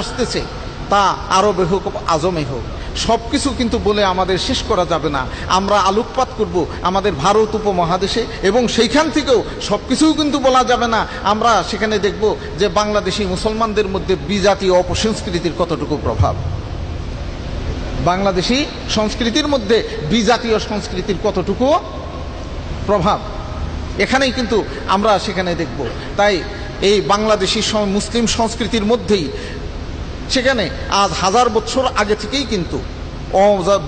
আসতেছে তা আরবে হোক আজমে হোক সব কিছু কিন্তু বলে আমাদের শেষ করা যাবে না। আমরা আলোকপাত করব আমাদের ভারত উপমহাদেশে এবং সেইখান থেকেও সব কিছুও কিন্তু বলা যাবে না। আমরা সেখানে দেখব যে বাংলাদেশি মুসলমানদের মধ্যে বিজাতীয় অপসংস্কৃতির কতটুকু প্রভাব, বাংলাদেশি সংস্কৃতির মধ্যে বিজাতীয় সংস্কৃতির কতটুকু প্রভাব এখানেই কিন্তু আমরা সেখানে দেখব। তাই এই বাংলাদেশি মুসলিম সংস্কৃতির মধ্যেই সেখানে আজ হাজার বছর আগে থেকেই কিন্তু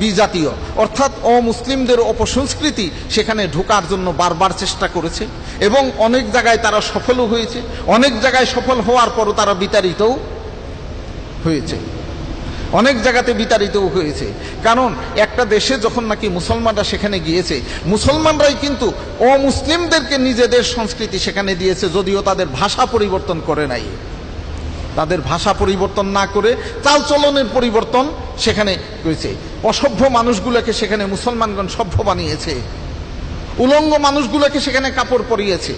বিজাতীয় অর্থাৎ অমুসলিমদের অপসংস্কৃতি সেখানে ঢোকার জন্য বারবার চেষ্টা করেছে এবং অনেক জায়গায় তারা সফলও হয়েছে, অনেক জায়গায় সফল হওয়ার পরও তারা বিতাড়িতও হয়েছে, অনেক জায়গাতে বিতাড়িতও হয়েছে। কারণ একটা দেশে যখন নাকি মুসলমানরা সেখানে গিয়েছে, মুসলমানরাই কিন্তু অমুসলিমদেরকে নিজেদের সংস্কৃতি সেখানে দিয়েছে, যদিও তাদের ভাষা পরিবর্তন করে নাই। তাদের ভাষা পরিবর্তন না করে চালচলনের পরিবর্তন সেখানে করেছে। অসভ্য মানুষগুলোকে সেখানে মুসলমানগণ সভ্য বানিয়েছে, উলঙ্গ মানুষগুলোকে সেখানে কাপড় পরিয়েছে।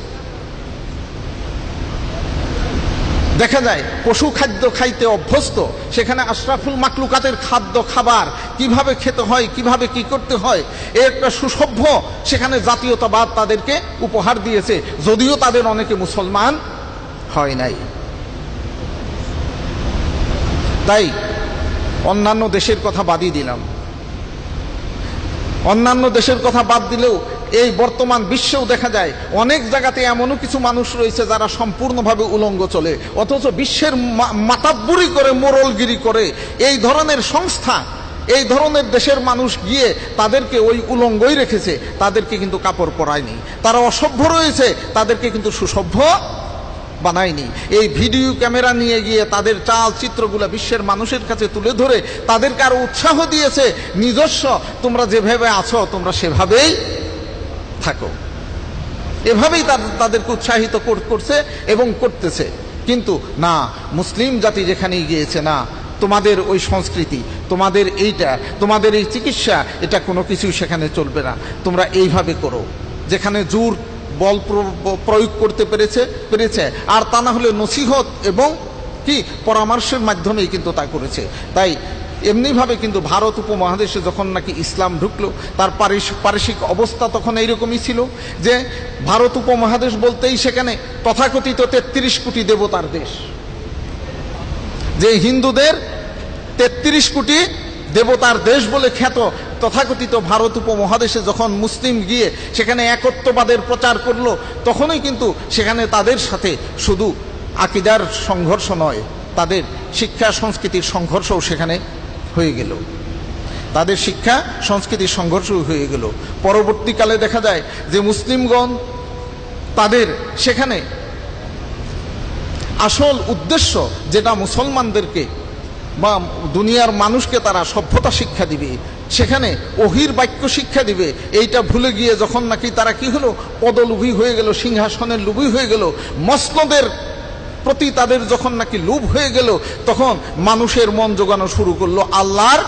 দেখা যায় পশু খাদ্য খাইতে অভ্যস্ত, সেখানে আশরাফুল মাকলুকাতের খাদ্য খাবার কিভাবে খেতে হয়, কিভাবে কি করতে হয়, এর একটা সুসভ্য সেখানে জাতীয়তাবাদ তাদেরকে উপহার দিয়েছে, যদিও তাদের অনেকে মুসলমান হয় নাই। তাই অন্যান্য দেশের কথা বাদই দিলাম, অন্যান্য দেশের কথা বাদ দিলেও এই বর্তমান বিশ্বেও দেখা যায় অনেক জায়গাতে এমনও কিছু মানুষ রয়েছে যারা সম্পূর্ণভাবে উলঙ্গ চলে, অথচ বিশ্বের মাতাব্বুরি করে মোড়লগিরি করে এই ধরনের সংস্থা, এই ধরনের দেশের মানুষ গিয়ে তাদেরকে ওই উলঙ্গই রেখেছে, তাদেরকে কিন্তু কাপড় পরায়নি। তারা অসভ্য রয়েছে, তাদেরকে কিন্তু সুসভ্য বানায়নি। এই ভিডিও ক্যামেরা নিয়ে গিয়ে তাদের চাল চিত্রগুলো বিশ্বের মানুষের কাছে তুলে ধরে তাদেরকে আরো উৎসাহ দিয়েছে, নিজস্ব তোমরা যেভাবে আছো তোমরা সেভাবেই থাকো, এভাবেই তাদেরকে উৎসাহিত করছে এবং করতেছে। কিন্তু না, মুসলিম জাতি যেখানেই গিয়েছে, না তোমাদের ওই সংস্কৃতি, তোমাদের এইটা, তোমাদের এই চিকিৎসা, এটা কোনো কিছুই সেখানে চলবে না, তোমরা এইভাবে করো। যেখানে জোর বল প্রয়োগ করতে পেরেছে আর তা না হলে নসিহত এবং কি পরামর্শের মাধ্যমেই কিন্তু তা করেছে। তাই এমনিভাবে কিন্তু ভারত উপমহাদেশে যখন নাকি ইসলাম ঢুকলো, তার পারিপার্শ্বিক অবস্থা তখন এইরকমই ছিল যে ভারত উপমহাদেশ বলতেই সেখানে তথাকথিত 33 কোটি দেবতার দেশ, যে হিন্দুদের 33 কোটি দেবতার দেশ বলে খ্যাত তথাকথিত ভারত উপমহাদেশে যখন মুসলিম গিয়ে সেখানে একত্ববাদের প্রচার করলো, তখনই কিন্তু সেখানে তাদের সাথে শুধু আকিদার সংঘর্ষ নয়, তাদের শিক্ষা সংস্কৃতির সংঘর্ষও সেখানে হয়ে গেল, তাদের শিক্ষা সংস্কৃতির সংঘর্ষ হয়ে গেল। পরবর্তীকালে দেখা যায় যে মুসলিমগণ তাদের সেখানে আসল উদ্দেশ্য যেটা মুসলমানদেরকে বা দুনিয়ার মানুষকে তারা সভ্যতা শিক্ষা দিবে, সেখানে ওহির বাক্য শিক্ষা দিবে, এইটা ভুলে গিয়ে যখন নাকি তারা কি হলো, পদলোভী হয়ে গেল, সিংহাসনের লোভী হয়ে গেল, মসনদের প্রতি তাদের যখন নাকি লোভ হয়ে গেল, তখন মানুষের মন জোগানো শুরু করলো আল্লাহর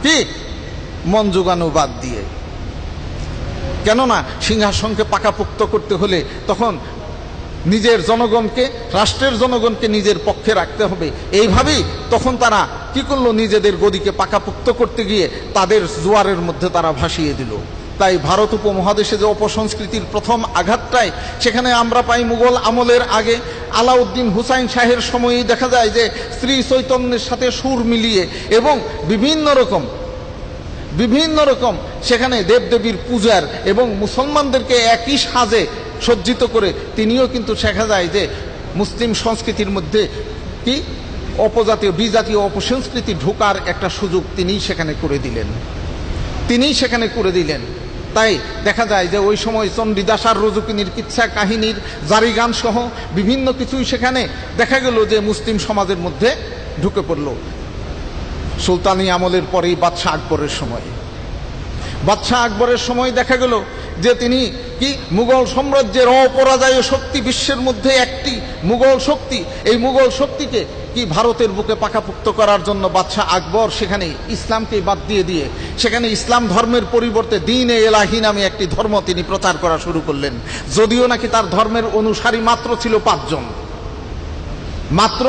কি মন জোগানো বাদ দিয়ে। কেননা সিংহাসনকে পাকাপোক্ত করতে হলে তখন নিজের জনগণকে, রাষ্ট্রের জনগণকে নিজের পক্ষে রাখতে হবে। এইভাবেই তখন তারা কি করলো, নিজেদের গদিকে পাকাপোক্ত করতে গিয়ে তাদের জোয়ারের মধ্যে তারা ভাসিয়ে দিল। তাই ভারত উপমহাদেশে যে অপসংস্কৃতির প্রথম আঘাতটাই সেখানে আমরা পাই মুঘল আমলের আগে আলাউদ্দিন হুসাইন শাহের সময়েই দেখা যায় যে শ্রী চৈতন্যের সাথে সুর মিলিয়ে এবং বিভিন্ন রকম সেখানে দেবদেবীর পূজার এবং মুসলমানদেরকে একই সাজে সজ্জিত করে তিনিও কিন্তু দেখা যায় যে মুসলিম সংস্কৃতির মধ্যে কি অপজাতীয় বিজাতীয় অপসংস্কৃতি ঢোকার একটা সুযোগ তিনিই সেখানে করে দিলেন। তাই দেখা যায় যে ওই সময় চণ্ডীদাস আর রজকিনীর কিচ্ছা কাহিনীর জারি গান সহ বিভিন্ন কিছুই সেখানে দেখা গেল যে মুসলিম সমাজের মধ্যে ঢুকে পড়ল। সুলতানি আমলের পরেই বাদশাহ আকবরের সময় দেখা গেল যে তিনি কি মুঘল সাম্রাজ্যের অপরাজয় শক্তি, বিশ্বের মধ্যে একটি মুঘল শক্তি, এই মুঘল শক্তিকে কি ভারতের বুকে পাকাপোক্ত করার জন্য বাদশাহ আকবর সেখানে ইসলামকে বাদ দিয়ে সেখানে ইসলাম ধর্মের পরিবর্তে দ্বীন-এ এলাহী নামে একটি ধর্ম তিনি প্রচার করা শুরু করলেন। যদিও নাকি তার ধর্মের অনুসারী মাত্র ছিল 5 জন, মাত্র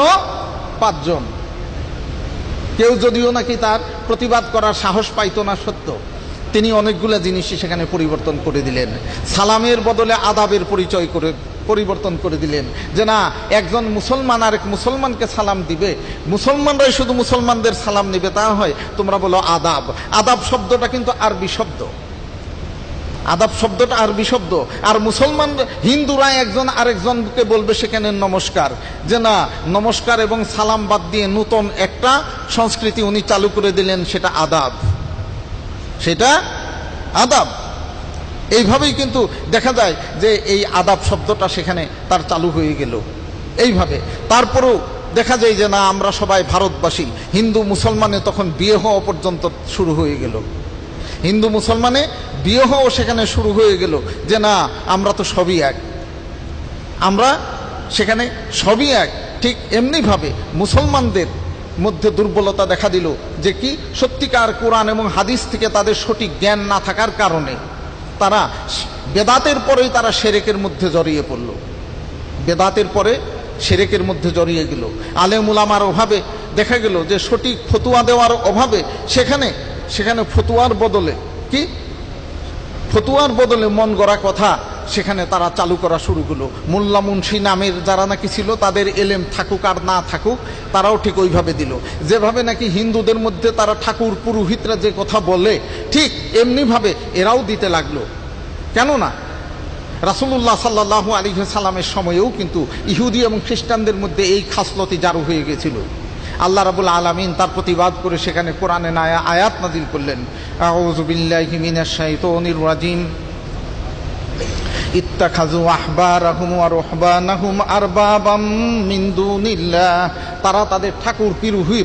5 জন। কেউ যদিও নাকি তার প্রতিবাদ করার সাহস পাইতো না সত্য, তিনি অনেকগুলো জিনিসই সেখানে পরিবর্তন করে দিলেন। সালামের বদলে আদাবের পরিবর্তন করে দিলেন, যে না, একজন মুসলমান আরেক মুসলমানকে সালাম দিবে, মুসলমানরাই শুধু মুসলমানদের সালাম নিবে, তা হয় তোমরা বলো আদাব। আদাব শব্দটা কিন্তু আরবি শব্দ, আদাব শব্দটা আরবি শব্দ। আর মুসলমান হিন্দুরা একজন আরেকজনকে বলবে সেখানে নমস্কার, যে না, নমস্কার এবং সালাম বাদ দিয়ে নতুন একটা সংস্কৃতি উনি চালু করে দিলেন, সেটা আদাব, সেটা আদাব। এইভাবেই কিন্তু দেখা যায় যে এই আদাব শব্দটা সেখানে তার চালু হয়ে গেল এইভাবে। তারপরেও দেখা যায় যে না, আমরা সবাই ভারতবাসী। হিন্দু মুসলমানে তখন বিয়ে হওয়া পর্যন্ত শুরু হয়ে গেল, হিন্দু মুসলমানে বিয়ে হওয়া সেখানে শুরু হয়ে গেল, যে না, আমরা তো সবই এক, আমরা সেখানে সবই এক। ঠিক এমনিভাবে মুসলমানদের মধ্যে দুর্বলতা দেখা দিল, যে কি, সত্যিকার কোরআন এবং হাদিস থেকে তাদের সঠিক জ্ঞান না থাকার কারণে তারা বেদাতের পরেই তারা শিরকের মধ্যে জড়িয়ে পড়ল, বেদাতের পরে শিরকের মধ্যে জড়িয়ে গেল। আলেম উলামার অভাবে দেখা গেল যে সঠিক ফতুয়া দেওয়ার অভাবে সেখানে ফতুয়ার বদলে কি, ফতুয়ার বদলে মন গড়া কথা সেখানে তারা চালু করা শুরু করলো। মোল্লা মুন্সি নামের যারা নাকি ছিল, তাদের এলেম থাকুক আর না থাকুক, তারাও ঠিক ওইভাবে দিল। যেভাবে নাকি হিন্দুদের মধ্যে তারা ঠাকুর পুরোহিতরা যে কথা বলে, ঠিক এমনিভাবে এরাও দিতে লাগলো। কেননা রাসূলুল্লাহ সাল্লাল্লাহু আলাইহি ওয়াসাল্লামের সময়েও কিন্তু ইহুদি এবং খ্রিস্টানদের মধ্যে এই খাসলতি জারু হয়ে গেছিল। আল্লাহ রাব্বুল আলামিন তার প্রতিবাদ করে সেখানে কোরআনে আয়াত নাযিল করলেন, আউযু বিল্লাহি মিনাশ শাইতানির রাজিম, ইত্তাখাযু আহবারাহুম ওয়া রুহবানাহুম আরবাবাম মিন দুনিল্লাহ। তারা তাদের ঠাকুর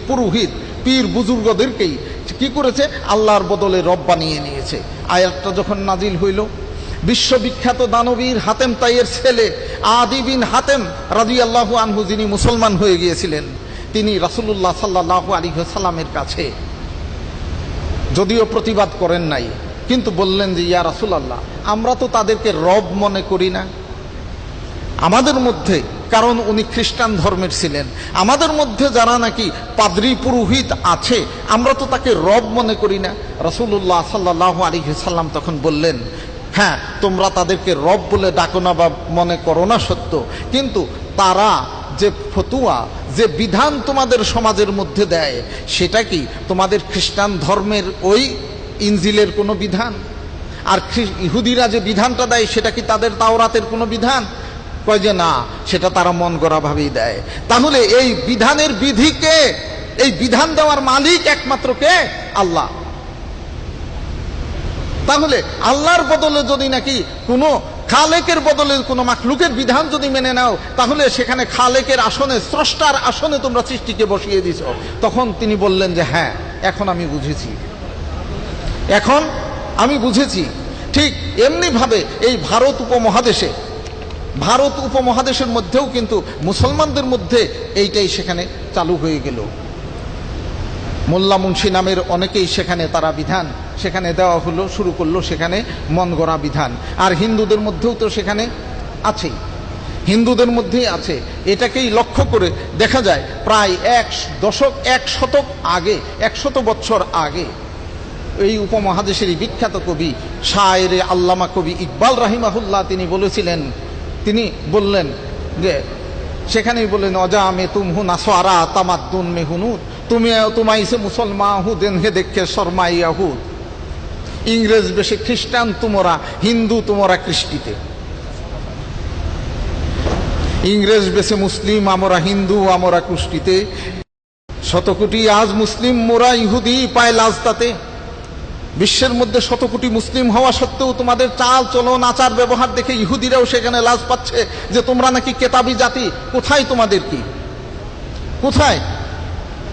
পুরোহিত পীর বুজুর্গদেরকেই কি করেছে, আল্লাহর বদলে রব বানিয়ে নিয়েছে। আয়াতটা যখন নাজিল হইল, বিশ্ববিখ্যাত দানবীর হাতেম তাইয়ের ছেলে আদি বিন হাতেম রাদিয়াল্লাহু আনহু, যিনি মুসলমান হয়ে গিয়েছিলেন, তিনি রাসূলুল্লাহ সাল্লাল্লাহু আলাইহি ওয়াসাল্লামের কাছে যদিও প্রতিবাদ করেন নাই, কিন্তু বললেন যে ইয়া রাসূলুল্লাহ, আমরা তো তাদেরকে রব মনে করি না আমাদের মধ্যে, কারণ উনি খ্রিস্টান ধর্মের ছিলেন। আমাদের মধ্যে যারা নাকি পাদ্রী পুরোহিত আছে, আমরা তো তাকে রব মনে করি না। রাসূলুল্লাহ সাল্লাল্লাহু আলাইহি ওয়াসাল্লাম তখন বললেন, হ্যাঁ, তোমরা তাদেরকে রব বলে ডাকো না বা মনে করো না সত্য, কিন্তু তারা যে ফতুয়া, যে বিধান তোমাদের সমাজের মধ্যে দেয়, সেটা কি তোমাদের খ্রিস্টান ধর্মের ওই ইনজিলের কোনো বিধান? আর ইহুদিরা যে বিধানটা দেয়, সেটা কি তাদের তাওরাতের কোনো বিধান? কয় যে না, সেটা তারা মন গড়া ভাবেই দেয়। তাহলে এই বিধানের বিধিকে, এই বিধান দেওয়ার মালিক একমাত্র কে? আল্লাহ। তাহলে আল্লাহর বদলে যদি নাকি কোনো খালেকের বদলে কোনো মাখলুকের বিধান যদি মেনে নাও, তাহলে সেখানে খালেকের আসনে, স্রষ্টার আসনে তোমরা সৃষ্টিকে বসিয়ে দিছ। তখন তিনি বললেন যে হ্যাঁ, এখন আমি বুঝেছি, এখন আমি বুঝেছি। ঠিক এমনিভাবে এই ভারত উপমহাদেশের মধ্যেও কিন্তু মুসলমানদের মধ্যে এইটাই সেখানে চালু হয়ে গেল। মোল্লা মুন্সি নামের অনেকেই সেখানে তারা বিধান সেখানে দেওয়া হলো, শুরু করলো সেখানে মন গড়া বিধান। আর হিন্দুদের মধ্যেও তো সেখানে আছেই, হিন্দুদের মধ্যেই আছে। এটাকেই লক্ষ্য করে দেখা যায় প্রায় 100 বছর আগে এই উপমহাদেশেরই বিখ্যাত কবি, শায়েরে আল্লামা কবি ইকবাল রাহিমাহুল্লাহ, তিনি বলেছিলেন, তিনি বললেন যে সেখানেই বললেন, অজামে তুমহু নাসারা তামাদ্দুন মে হুনুদ, তোমাই সে মুসলমান হু দেনহে দেখে শর্মাইয়া হু। ইংরেজ বেশে খ্রিস্টান তোমরা, হিন্দু তোমরা কৃষ্টিতে। ইংরেজ বেশে মুসলিম, আমরা হিন্দু, আমরা কুষ্টিতে। শতকোটি আজ মুসলিম, মোরা ইহুদি পায় লাজতাতে। বিশ্বের মধ্যে 100 কোটি মুসলিম হওয়া সত্ত্বেও তোমাদের চাল চলন আচার ব্যবহার দেখে ইহুদিরাও সেখানে লাজ পাচ্ছে যে তোমরা নাকি কেতাবি জাতি। কোথায় তোমাদের কি, কোথায়?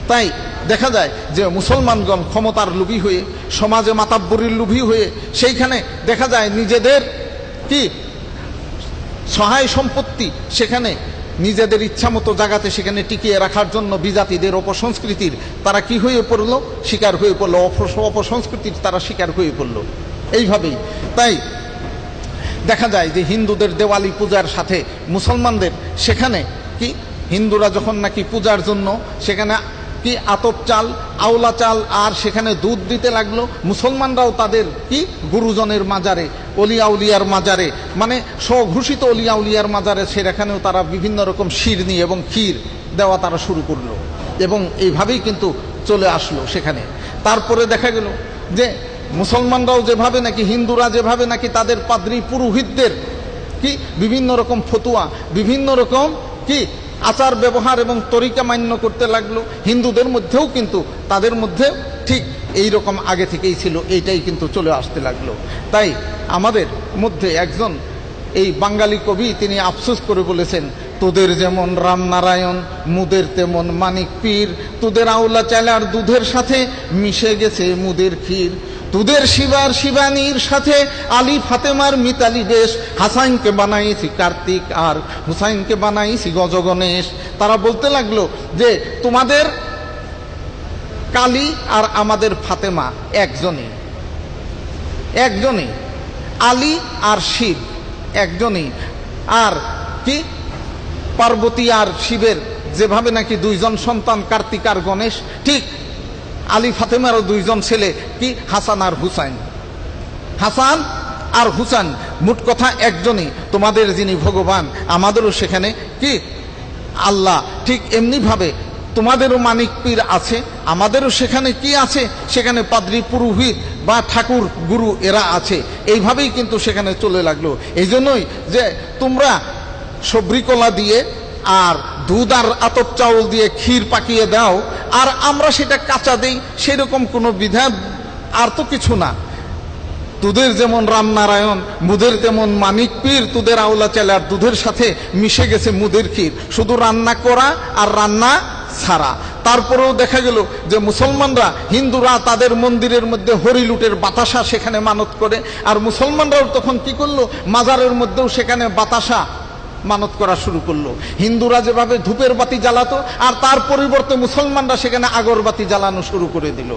তাই দেখা যায় যে মুসলমানগণ ক্ষমতার লোভী হয়ে, সমাজে মাতাব্বরির লোভী হয়ে, সেইখানে দেখা যায় নিজেদের কি সহায় সম্পত্তি সেখানে নিজেদের ইচ্ছামতো জায়গাতে সেখানে টিকিয়ে রাখার জন্য বিজাতিদের অপসংস্কৃতির তারা কি হয়ে পড়লো, শিকার হয়ে পড়লো, অপসংস্কৃতির তারা শিকার হয়ে পড়লো এইভাবেই। তাই দেখা যায় যে হিন্দুদের দেওয়ালি পূজার সাথে মুসলমানদের সেখানে কি হিন্দুরা যখন নাকি পূজার জন্য সেখানে কি আতপ চাল, আওলা চাল আর সেখানে দুধ দিতে লাগলো, মুসলমানরাও তাদের কি গুরুজনের মাজারে, অলিয়া উলিয়ার মাজারে, মানে স্বঘোষিত অলিয়া উলিয়ার মাজারে সেখানেও তারা বিভিন্ন রকম শিরনি এবং ক্ষীর দেওয়া তারা শুরু করলো, এবং এইভাবেই কিন্তু চলে আসলো সেখানে। তারপরে দেখা গেল যে মুসলমানরাও যেভাবে নাকি, হিন্দুরা যেভাবে নাকি তাদের পাদ্রী পুরোহিতদের কি বিভিন্ন রকম ফতুয়া, বিভিন্ন রকম কি আচার ব্যবহার এবং তরিকা মান্য করতে লাগলো, হিন্দুদের মধ্যেও কিন্তু তাদের মধ্যে ঠিক এই রকম আগে থেকেই ছিল, এইটাই কিন্তু চলে আসতে লাগলো। তাই আমাদের মধ্যে একজন এই বাঙালি কবি তিনি আফসোস করে বলেছেন, তোদের যেমন রামনারায়ণ, মুদের তেমন মানিক পীর, তোদের আওলা চালার দুধের সাথে মিশে গেছে মুদের ক্ষীর, তোদের শিবার শিবানীর সাথে আলী ফাতেমার মিতালি বেশ, হাসাইনকে বানাইছি কার্তিক আর হুসাইনকে বানাইছি গজগণেশ। তারা বলতে লাগলো যে তোমাদের কালী আর আমাদের ফাতেমা একজনই, আলী আর শিব একজনই, আর কি পার্বতী আর শিবের যেভাবে নাকি দুইজন সন্তান কার্তিক আর গণেশ, ঠিক আলী ফাতেমারও দুইজন ছেলে কি হাসান আর হুসাইন, হাসান আর হুসাইন, মোট কথা একজনই তোমাদের যিনি ভগবান, আমাদেরও সেখানে কি আল্লাহ। ঠিক এমনি ভাবে তোমাদেরও মানিক পীর আছে, আমাদেরও সেখানে কি আছে, সেখানে পাদ্রী পুরোহিত বা ঠাকুর গুরু এরা আছে। এইভাবেই কিন্তু সেখানে চলে লাগলো। এই জন্যই যে তোমরা সবরি কলা দিয়ে আর দুধ আর আতপ চাউল দিয়ে ক্ষীর পাকিয়ে দাও, আর আমরা সেটা কাঁচা দেই, সেরকম কোনো বিধান আর তো কিছু না। তোদের যেমন রামনারায়ণ, মুদের তেমন মানিক পীর, তোদের আওলা চালার দুধের সাথে মিশে গেছে মুদের ক্ষীর, শুধু রান্না করা আর রান্না ছাড়া। তারপরেও দেখা গেল যে মুসলমানরা, হিন্দুরা তাদের মন্দিরের মধ্যে হরিলুটের বাতাসা সেখানে মানত করে, আর মুসলমানরাও তখন কি করলো, মাজারের মধ্যেও সেখানে বাতাসা মানত করা শুরু করলো। হিন্দুরা যেভাবে ধূপের বাতি জ্বালাতো, আর তার পরিবর্তে মুসলমানরা সেখানে আগরবাতি জ্বালানো শুরু করে দিল।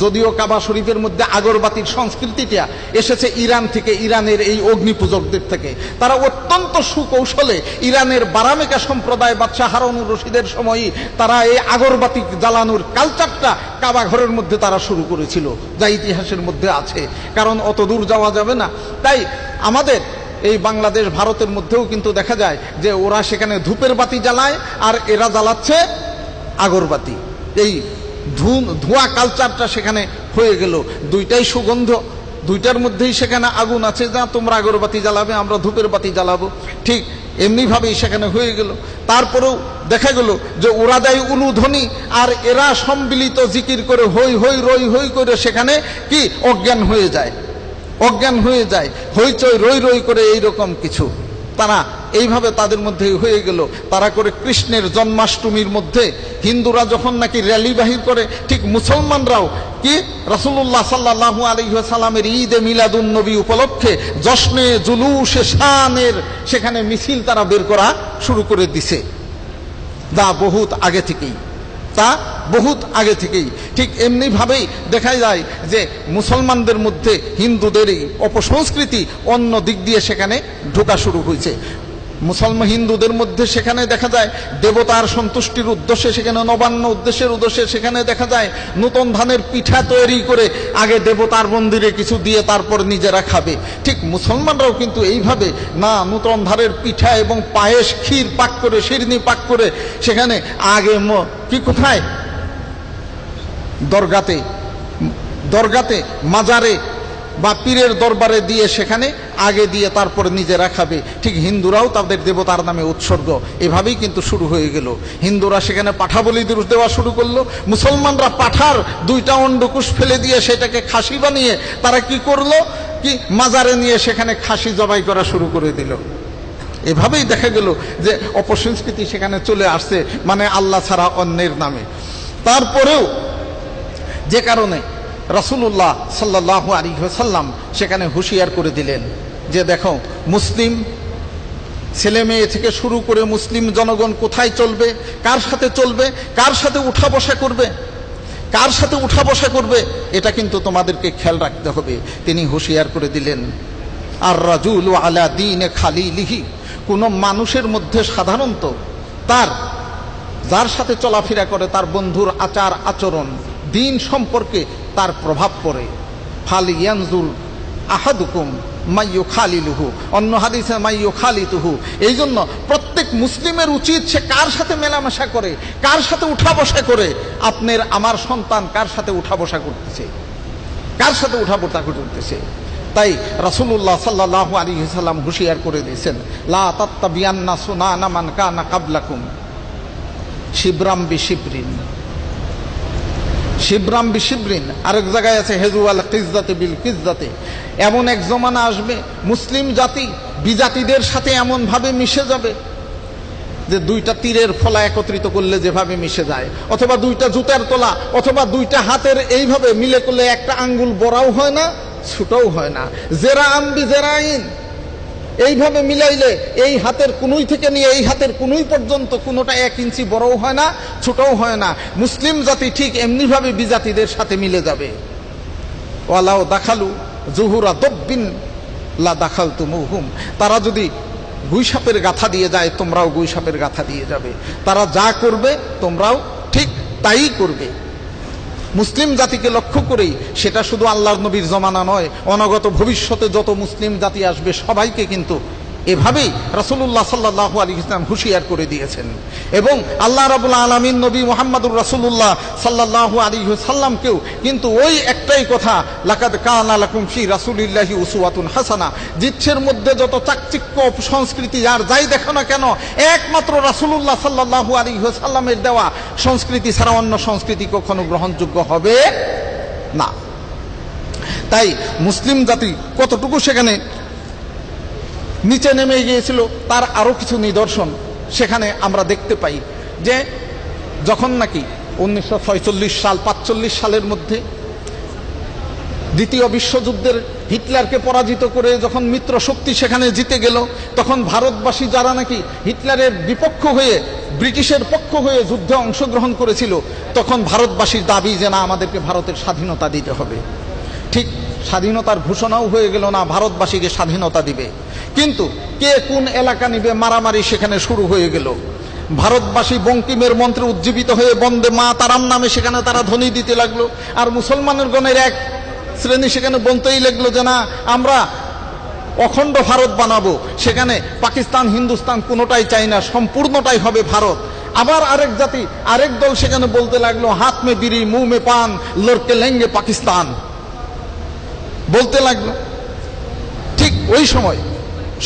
যদিও কাবা শরীফের মধ্যে আগরবাতির সংস্কৃতিটা এসেছে ইরান থেকে, ইরানের এই অগ্নি পূজকদের থেকে। তারা অত্যন্ত সুকৌশলে ইরানের বারামেকা সম্প্রদায় বাদশাহ হারুনুর রশিদের সময়ই তারা এই আগরবাতি জ্বালানোর কালচারটা কাবা ঘরের মধ্যে তারা শুরু করেছিল, যা ইতিহাসের মধ্যে আছে। কারণ অত দূর যাওয়া যাবে না। তাই আমাদের এই বাংলাদেশ ভারতের মধ্যেও কিন্তু দেখা যায় যে ওরা সেখানে ধূপের বাতি জ্বালায় আর এরা জ্বালাচ্ছে আগরবাতি। এই ধোঁয়া কালচারটা সেখানে হয়ে গেল। দুইটাই সুগন্ধ, দুইটার মধ্যেই সেখানে আগুন আছে, যা তোমরা আগরবাতি জ্বালাবে, আমরা ধূপের বাতি জ্বালাবো, ঠিক এমনিভাবেই সেখানে হয়ে গেল। তারপরেও দেখা গেল যে ওরা দেয় উলুধ্বনি আর এরা সম্মিলিত জিকির করে হই হই রই হই করে সেখানে কি অজ্ঞান হয়ে যায়, হইচই রই রই করে এইরকম কিছু তারা এইভাবে তাদের মধ্যে হয়ে গেল। তারা করে কৃষ্ণের জন্মাষ্টমীর মধ্যে হিন্দুরা যখন নাকি র্যালি বাহির করে, ঠিক মুসলমানরাও কি রাসূলুল্লাহ সাল্লাল্লাহু আলাইহি ওয়াসাল্লামের ঈদে মিলাদুন নবী উপলক্ষে জশ্নে জুলুসে শানের সেখানে মিছিল তারা বের করা শুরু করে দিছে, যা বহুত আগে থেকেই। ঠিক এমনিভাবেই দেখা যায় যে মুসলমানদের মধ্যে হিন্দুদের এই অপসংস্কৃতি অন্য দিক দিয়ে সেখানে ঢোকা শুরু হয়েছে। হিন্দুদের মধ্যে সেখানে দেখা যায় দেবতার সন্তুষ্টির উদ্দেশ্যে, সেখানে নবান্ন উদ্দেশ্যে সেখানে দেখা যায় নতুন ধানের পিঠা তৈরি করে আগে দেবতার মন্দিরে কিছু দিয়ে তারপর নিজেরা খাবে। ঠিক মুসলমানরাও কিন্তু এইভাবে না, নতুন ধানের পিঠা এবং পায়েস ক্ষীর পাক করে, শিরনি পাক করে সেখানে আগে কি কোথায় দরগাতে মাজারে বা পীরের দরবারে দিয়ে সেখানে আগে দিয়ে তারপর নিজেরা খাবে। ঠিক হিন্দুরাও তাদের দেবতার নামে উৎসর্গ, এভাবেই কিন্তু শুরু হয়ে গেল। হিন্দুরা সেখানে পাঠা বলি দেওয়া শুরু করলো, মুসলমানরা পাঠার দুইটা অন্ডকুশ ফেলে দিয়ে সেটাকে খাসি বানিয়ে তারা কি করলো, কি মাজারে নিয়ে সেখানে খাসি জবাই করা শুরু করে দিল। এভাবেই দেখা গেল যে অপসংস্কৃতি সেখানে চলে আসছে, মানে আল্লাহ ছাড়া অন্যের নামে। তারপরেও যে কারণে রাসূলুল্লাহ সাল্লাল্লাহু আলাইহি ওয়াসাল্লাম সেখানে হুঁশিয়ার করে দিলেন যে দেখো, মুসলিম ছেলে মেয়ে থেকে শুরু করে মুসলিম জনগণ কোথায় চলবে, কার সাথে চলবে, কার সাথে উঠা বসা করবে, এটা কিন্তু তোমাদেরকে খেয়াল রাখতে হবে। তিনি হুঁশিয়ার করে দিলেন, আর রাজুলু আলা দীনে খালিলিহি, কোন মানুষের মধ্যে সাধারণত তার যার সাথে চলাফেরা করে তার বন্ধুর আচার আচরণ দিন সম্পর্কে তার প্রভাব পড়ে। ফালিয়ানজুর আহাদুকুম মাইয়ু খালিলুহু, অন্য হাদিসে মাইয়ু খালিতুহু। এই জন্য প্রত্যেক মুসলিমের উচিত সে কার সাথে মেলামেশা করে, কার সাথে উঠা বসা করে। আপনার আমার সন্তান কার সাথে উঠা বসা করতেছে, কার সাথে উঠা বসা করতেছে। তাই রাসূলুল্লাহ সাল্লাল্লাহু আলাইহি ওয়াসাল্লাম হুঁশিয়ার করে দিয়েছেন, লা তাত্তাবিয়ান্না সুনানা মান কানা কাবলাকুম শিবরাম বিশিবরিন, শিবরাম বিশিবরিন। আরেক জায়গায় আছে হেজুয়াল কিজ্জাতে বিল কিজ্জাতে। এমন এক জমানা আসবে মুসলিম জাতি বিজাতিদের সাথে এমন ভাবে মিশে যাবে যে দুইটা তীরের ফলা একত্রিত করলে যেভাবে মিশে যায়, অথবা দুইটা জুতার তোলা, অথবা দুইটা হাতের এইভাবে মিলে করলে একটা আঙ্গুল বড়াও হয় না ছোটও হয় না। জেরা আম্বি জেরাইন, এইভাবে মিলাইলে এই হাতের কুনুই থেকে নিয়ে এই হাতের কুনুই পর্যন্ত কোনোটা 1 ইঞ্চি বড়ও হয় না ছোটও হয় না। মুসলিম জাতি ঠিক এমনিভাবে বিজাতিদের সাথে মিলে যাবে। ওয়ালাও দাখালু জুহুরা দব্বিন লা দাখালতুমুহুম, তারা যদি গুইসাপের গাথা দিয়ে যায় তোমরাও গুইসাপের গাথা দিয়ে যাবে। তারা যা করবে তোমরাও ঠিক তাই করবে। মুসলিম জাতিকে লক্ষ্য করেই, সেটা শুধু আল্লাহর নবীর জমানা নয়, অনাগত ভবিষ্যতে যত মুসলিম জাতি আসবে সবাইকে কিন্তু এভাবেই রাসূলুল্লাহ সাল্লাল্লাহু আলাইহি ওয়াসাল্লাম হুঁশিয়ার করে দিয়েছেন। এবং আল্লাহ রাব্বুল আলামিন নবী মুহাম্মদুর রাসূলুল্লাহ সাল্লাল্লাহু আলাইহি ওয়াসাল্লামকেও কিন্তু ওই একটাই কথা, লাকাদ কানা লাকুম ফি রাসূলিল্লাহি উসওয়াতুন হাসানা, জিচ্ছের মধ্যে যত চাকচিক্য সংস্কৃতি আর যাই দেখো না কেন, একমাত্র রাসূলুল্লাহ সাল্লাল্লাহু আলাইহি ওয়াসাল্লামের দেওয়া সংস্কৃতি ছাড়া অন্য সংস্কৃতি কখনো গ্রহণযোগ্য হবে না। তাই মুসলিম জাতি কতটুকু সেখানে নিচে নেমে গিয়েছিল তার আরো কিছু নিদর্শন সেখানে আমরা দেখতে পাই। যে যখন নাকি 1946 সাল 45 সালের মধ্যে দ্বিতীয় বিশ্বযুদ্ধের হিটলারকে পরাজিত করে যখন মিত্র শক্তি সেখানে জিতে গেল, তখন ভারতবাসী যারা নাকি হিটলারের বিপক্ষ হয়ে ব্রিটিশের পক্ষ হয়ে যুদ্ধে অংশগ্রহণ করেছিল, তখন ভারতবাসীর দাবি যে না, আমাদেরকে ভারতের স্বাধীনতা দিতে হবে। ঠিক স্বাধীনতার ঘোষণাও হয়ে গেল, না ভারতবাসীকে স্বাধীনতা দিবে, কিন্তু কে কোন এলাকা নিবে মারামারি সেখানে শুরু হয়ে গেল। ভারতবাসী বঙ্কিমের মন্ত্রে উজ্জীবিত হয়ে বন্দে মা তারাম নামে সেখানে তারা ধ্বনি দিতে লাগলো, আর মুসলমানের গণের এক শ্রেণী সেখানে বলতেই লাগলো যে না, আমরা অখণ্ড ভারত বানাবো, সেখানে পাকিস্তান হিন্দুস্তান কোনোটাই চাই না, সম্পূর্ণটাই হবে ভারত। আবার আরেক জাতি আরেক দল সেখানে বলতে লাগলো, হাত মে বিড়ি মুঁহ মে পান লড়কে লেঙ্গে পাকিস্তান বলতে লাগলো। ঠিক ওই সময়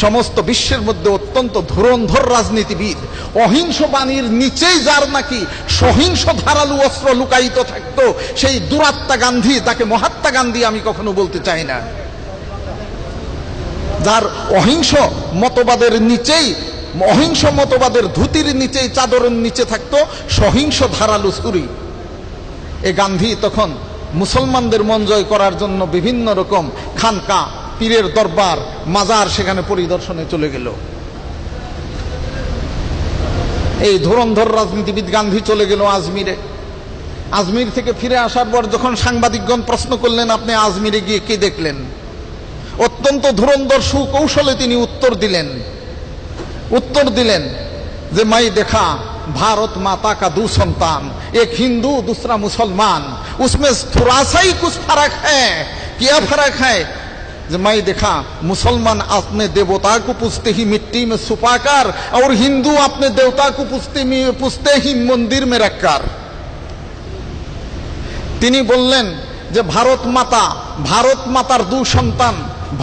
সমস্ত বিশ্বের মধ্যে অত্যন্ত ধুরন্ধর রাজনীতিবিদ, অহিংস বাণীর নিচেই যার নাকি সহিংস ধারালু অস্ত্র লুকায়িত থাকতো, সেই দুরাত্মা গান্ধী, তাকে মহাত্মা গান্ধী আমি কখনো বলতে চাই না, যার অহিংস মতবাদের নিচেই, অহিংস মতবাদের ধুতির নিচেই, চাদরের নিচে থাকতো সহিংস ধারালু ছুরি। এ গান্ধী তখন মুসলমানদের মন জয় করার জন্য বিভিন্ন রকম খানকা, পীরের দরবার, মাজার সেখানে পরিদর্শনে চলে গেল। এই ধুরন্ধর রাজনীতিবিদ গান্ধী চলে গেল আজমিরে। আজমির থেকে ফিরে আসার পর যখন সাংবাদিকগণ প্রশ্ন করলেন, আপনি আজমিরে গিয়ে কি দেখলেন, অত্যন্ত ধুরন্ধর সুকৌশলে তিনি উত্তর দিলেন যে মাই দেখা भारत माता का 2 संतान, एक हिंदू दूसरा मुसलमान, उसमें थोड़ा सा ही कुछ फर्क है। क्या फर्क है? जब मैं देखा मुसलमान अपने देवता को पूछते ही मिट्टी में छुपाकर, और हिंदू अपने देवता को पूछते ही मंदिर में रखकर। তিনি বললেন যে ভারত মাতার 2 সন্তান।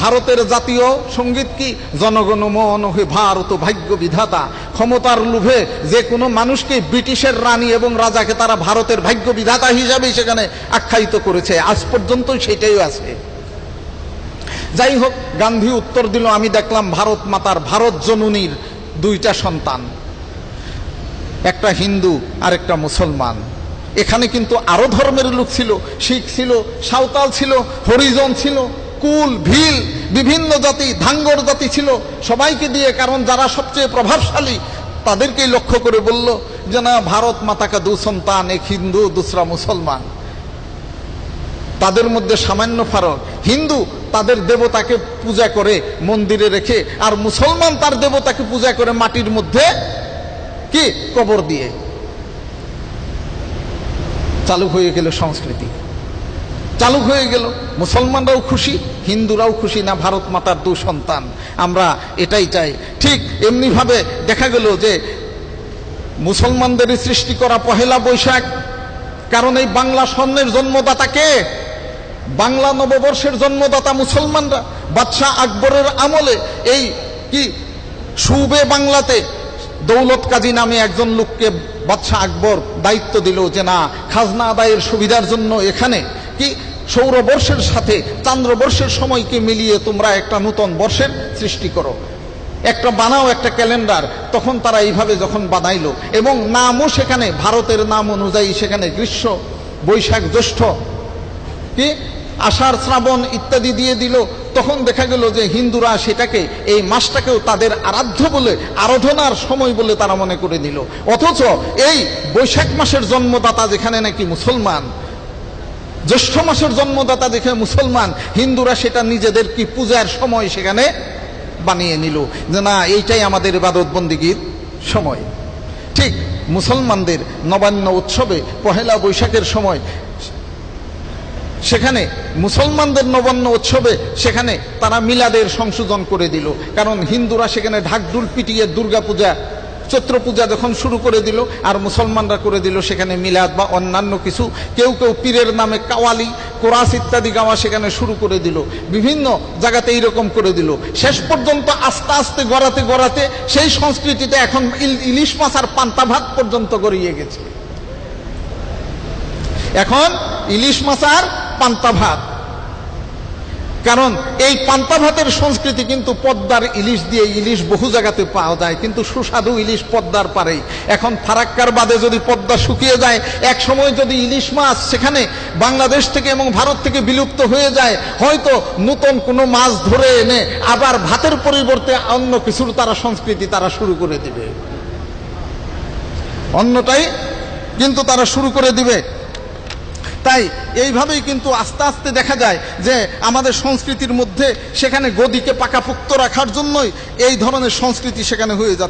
ভারতের জাতীয় সঙ্গীত কি? জনগণ মন হে ভারত ভাগ্য বিধাতা। ক্ষমতার লোভে যে কোনো মানুষকে, ব্রিটিশের রানী এবং রাজাকে তারা ভারতের ভাগ্য বিধাতা হিসাবে সেখানে আখ্যায়িত করেছে, আজ পর্যন্ত সেটাই আছে। যাই হোক, গান্ধী উত্তর দিল, আমি দেখলাম ভারত মাতার, ভারত জননীর 2টা সন্তান, একটা হিন্দু আর একটা মুসলমান। এখানে কিন্তু আরো ধর্মের লোক ছিল, শিখ ছিল, সাঁওতাল ছিল, হরিজন ছিল, কুল ভিল বিভিন্ন জাতি, ধাঙ্গর জাতি ছিল, সবাইকে দিয়ে, কারণ যারা সবচেয়ে প্রভাবশালী তাদেরকেই লক্ষ্য করে বলল যে না, ভারত মাতা কা 2 সন্তান, এক হিন্দু दूसरा মুসলমান। তাদের মধ্যে সামান্য ফারাক। হিন্দু তাদের দেবতাকে পূজা করে মন্দিরে রেখে, আর মুসলমান তার দেবতাকে পূজা করে মাটির মধ্যে কি কবর দিয়ে চালু হয়ে গেল সংস্কৃতি, চালু হয়ে গেল। মুসলমানরাও খুশি, হিন্দুরাও খুশি, না ভারত মাতার দু সন্তান, আমরা এটাই চাই। ঠিক এমনি ভাবে দেখা গেল যে মুসলমানদের সৃষ্টি করা পহেলা বৈশাখ, কারণ এই বাংলা স্বর্ণের জন্মদাতা কে? বাংলা নববর্ষের জন্মদাতা মুসলমানরা। বাদশাহ আকবরের আমলে এই কি সুবে বাংলাতে দৌলত কাজী নামে একজন লোককে বাদশাহ আকবর দায়িত্ব দিল যে না, খাজনা আদায়ের সুবিধার জন্য এখানে কি সৌরবর্ষের সাথে চান্দ্রবর্ষের সময়কে মিলিয়ে তোমরা একটা নূতন বর্ষের সৃষ্টি করো, একটা বানাও, একটা ক্যালেন্ডার। তখন তারা এইভাবে যখন বানাইলো এবং নামও সেখানে ভারতের নাম অনুযায়ী সেখানে গ্রীষ্ম, বৈশাখ, জ্যৈষ্ঠ, কি আষাঢ়, শ্রাবণ ইত্যাদি দিয়ে দিল। তখন দেখা গেল যে হিন্দুরা সেটাকে, এই মাসটাকেও তাদের আরাধ্য বলে, আরাধনার সময় বলে তারা মনে করে নিল। অথচ এই বৈশাখ মাসের জন্মদাতা যেখানে নাকি মুসলমান, জ্যৈষ্ঠ মাসের জন্মদাতা দেখে মুসলমান, হিন্দুরা সেটা নিজেদের কি পূজার সময় সেখানে বানিয়ে নিল যে না, এইটাই আমাদের ইবাদত বন্দেগীর সময়। ঠিক মুসলমানদের নবান্ন উৎসবে পহেলা বৈশাখের সময় সেখানে মুসলমানদের নবান্ন উৎসবে সেখানে তারা মিলাদের সংশোধন করে দিল। কারণ হিন্দুরা সেখানে ঢাকঢোল পিটিয়ে দুর্গা পূজা, চৈত্র পূজা যখন শুরু করে দিল, আর মুসলমানরা করে দিল সেখানে মিলাদ বা অন্যান্য কিছু, কেউ কেউ পীরের নামে কাওয়ালি, কোরাস ইত্যাদি গাওয়া সেখানে শুরু করে দিল। বিভিন্ন জায়গাতে এইরকম করে দিল। শেষ পর্যন্ত আস্তে আস্তে গড়াতে গড়াতে সেই সংস্কৃতিতে এখন ইলিশ মাছ আর পান্তা ভাত পর্যন্ত গড়িয়ে গেছে। এখন ইলিশ মাছ আর পান্তা ভাত, কারণ এই পান্তা ভাতের সংস্কৃতি কিন্তু পদ্মার ইলিশ দিয়ে, ইলিশ বহু জায়গাতে পাওয়া যায়, কিন্তু সুস্বাদু ইলিশ পদ্মার পারেই। এখন ফারাক্কার বাদে যদি পদ্মা শুকিয়ে যায়, এক সময় যদি ইলিশ মাছ সেখানে বাংলাদেশ থেকে এবং ভারত থেকে বিলুপ্ত হয়ে যায়, হয়তো নতুন কোনো মাছ ধরে এনে আবার ভাতের পরিবর্তে অন্য কিছুর তারা সংস্কৃতি তারা শুরু করে দিবে, অন্যটাই কিন্তু তারা শুরু করে দিবে। তাই এইভাবেই কিন্তু আস্তে আস্তে দেখা যায় যে আমাদের সংস্কৃতির মধ্যে সেখানে গদিকে পাকাপোক্ত রাখার জন্যই এই ধরনের সংস্কৃতি সেখানে হয়ে যাচ্ছে।